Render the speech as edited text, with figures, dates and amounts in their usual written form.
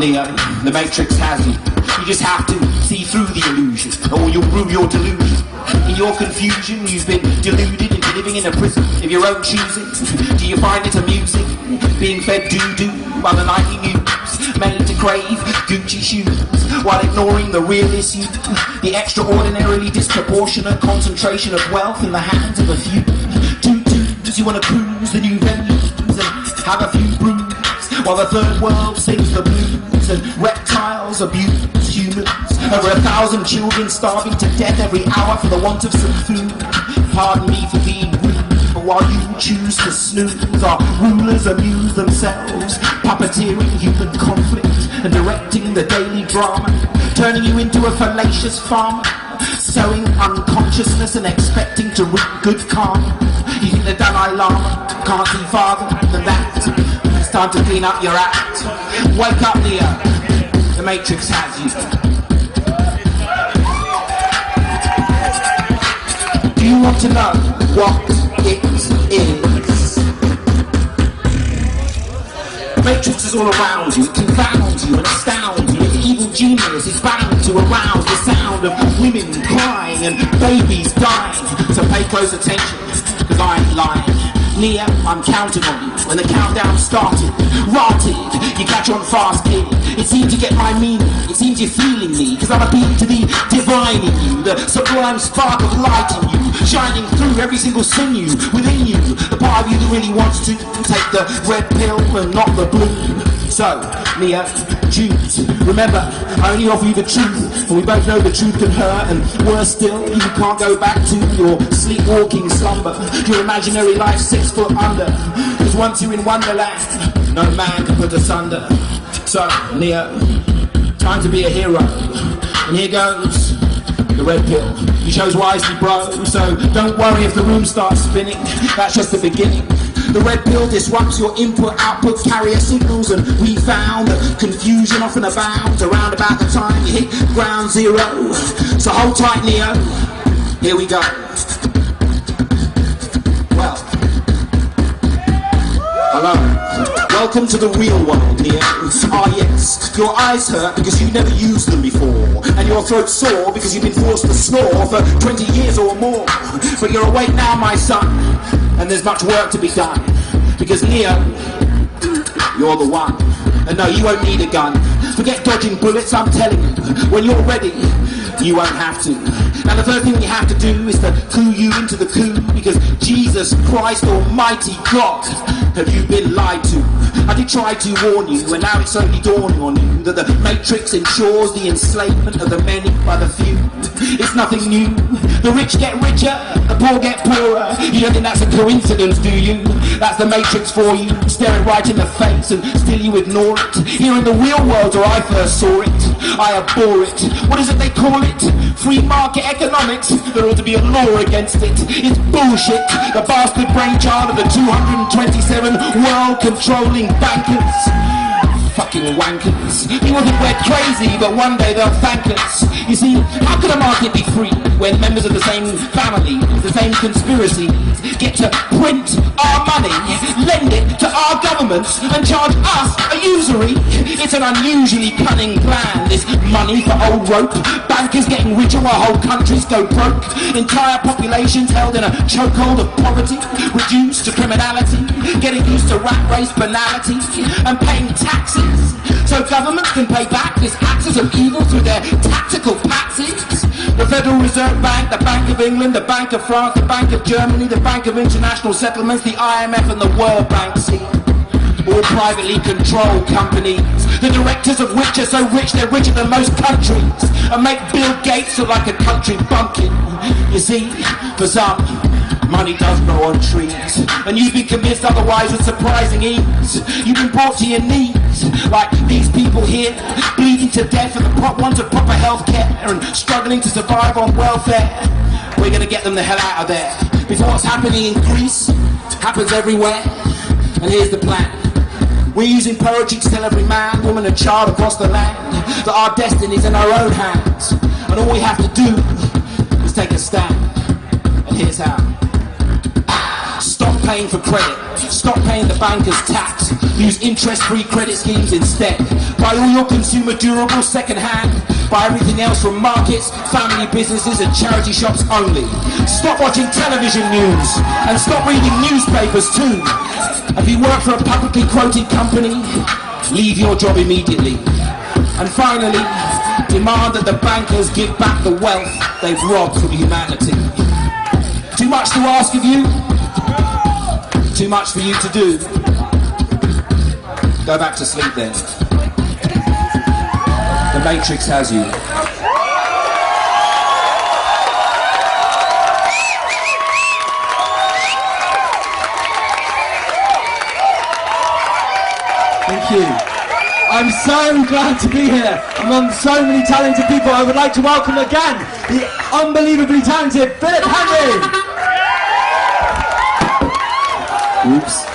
Neo, the Matrix has you. You just have to see through the illusion, or you'll rue your delusion. In your confusion, you've been deluded into living in a prison of your own choosing. Do you find it amusing, being fed doo-doo by the nightly news, made to crave Gucci shoes, while ignoring the real issue, the extraordinarily disproportionate concentration of wealth in the hands of a few. Tutus, you want to cruise the new venues and have a few brews, while the third world sings the blues and reptiles abuse humans. Over 1,000 children starving to death every hour for the want of some food. Pardon me for being rude, but while you choose to snooze, our rulers amuse themselves, puppeteering human conflict and directing the daily drama, turning you into a fallacious farmer, sowing unconsciousness and expecting to reap good karma. You think the Dalai Lama can't see farther than that? It's time to clean up your act. Wake up, Neo. The Matrix has you. Do you want to know what it is? The Matrix is all around you. It confounds you and astounds you. The evil genius is bound to arouse the sound of women crying and babies dying. So pay close attention, cause I ain't lying. Neo, I'm counting on you. When the countdown started, rotted, you catch on fast, kid. It seems you get my meaning, it seems you're feeling me, cause I'm appealing to the divine in you, the sublime spark of light in you, shining through every single sinew within you, the part of you that really wants to take the red pill and not the blue. So, Neo, choose. Remember, I only offer you the truth, and we both know the truth can hurt, and worse still, you can't go back to your sleepwalking slumber, your imaginary life 6 foot under, cause once you're in Wonderland, no man can put asunder. So, Neo, time to be a hero, and here goes the red pill. You chose wisely, bro, so don't worry if the room starts spinning, that's just the beginning. The red pill disrupts your input-output carrier signals, and we found that confusion often abounds around about the time you hit ground zero. So hold tight, Neo. Here we go. Well, hello. Welcome to the real world, Neo. Ah yes, your eyes hurt because you've never used them before, and your throat sore because you've been forced to snore for 20 years or more. But you're awake now, my son, and there's much work to be done, because Neo, you're the one. And no, you won't need a gun. Forget dodging bullets, I'm telling you. When you're ready, you won't have to. Now the first thing you have to do is to clue you into the coup, because Jesus Christ Almighty God, have you been lied to? I did try to warn you, and now it's only dawning on you that the Matrix ensures the enslavement of the many by the few. It's nothing new. The rich get richer, the poor get poorer. You don't think that's a coincidence, do you? That's the Matrix for you, staring right in the face, and still you ignore it. Here in the real world where I first saw it, I abhor it. What is it they call it? Free market economics. There ought to be a law against it. It's bullshit. The bastard brainchild of the 227 world-controlling bankers. Fucking wankers. People think we're crazy, but one day they'll thank us. You see, how could a market be free when members of the same family, the same conspiracies, get to print our money, lend it to our governments, and charge us a usury? It's an unusually cunning plan, this money for old rope. Bankers getting richer while whole countries go broke. Entire populations held in a chokehold of poverty, reduced to criminality, getting used to rat race banality, and paying taxes so governments can pay back this axis of evil through their tactical patsies. The Federal Reserve Bank, the Bank of England, the Bank of France, the Bank of Germany, the Bank of International Settlements, the IMF and the World Bank, see, all privately controlled companies, the directors of which are so rich they're richer than most countries, and make Bill Gates look like a country bumpkin. You see, for some, money does grow on trees, and you've been convinced otherwise with surprising ease. You've been brought to your knees, like these people here, bleeding to death for the want of proper health care and struggling to survive on welfare. We're gonna get them the hell out of there before what's happening in Greece happens everywhere. And here's the plan. We're using poetry to tell every man, woman and child across the land that our destiny's in our own hands, and all we have to do is take a stand. And here's how. Stop paying for credit, stop paying the banker's tax, Use interest-free credit schemes instead. Buy all your consumer durables second-hand. Buy everything else from markets, family businesses and charity shops only. Stop watching television news and stop reading newspapers too. If you work for a publicly quoted company, leave your job immediately. And finally, demand that the bankers give back the wealth they've robbed from humanity. Too much to ask of you? Too much for you to do? Go back to sleep then. The Matrix has you. Thank you. I'm so glad to be here among so many talented people. I would like to welcome again the unbelievably talented Philip Henry. Oops.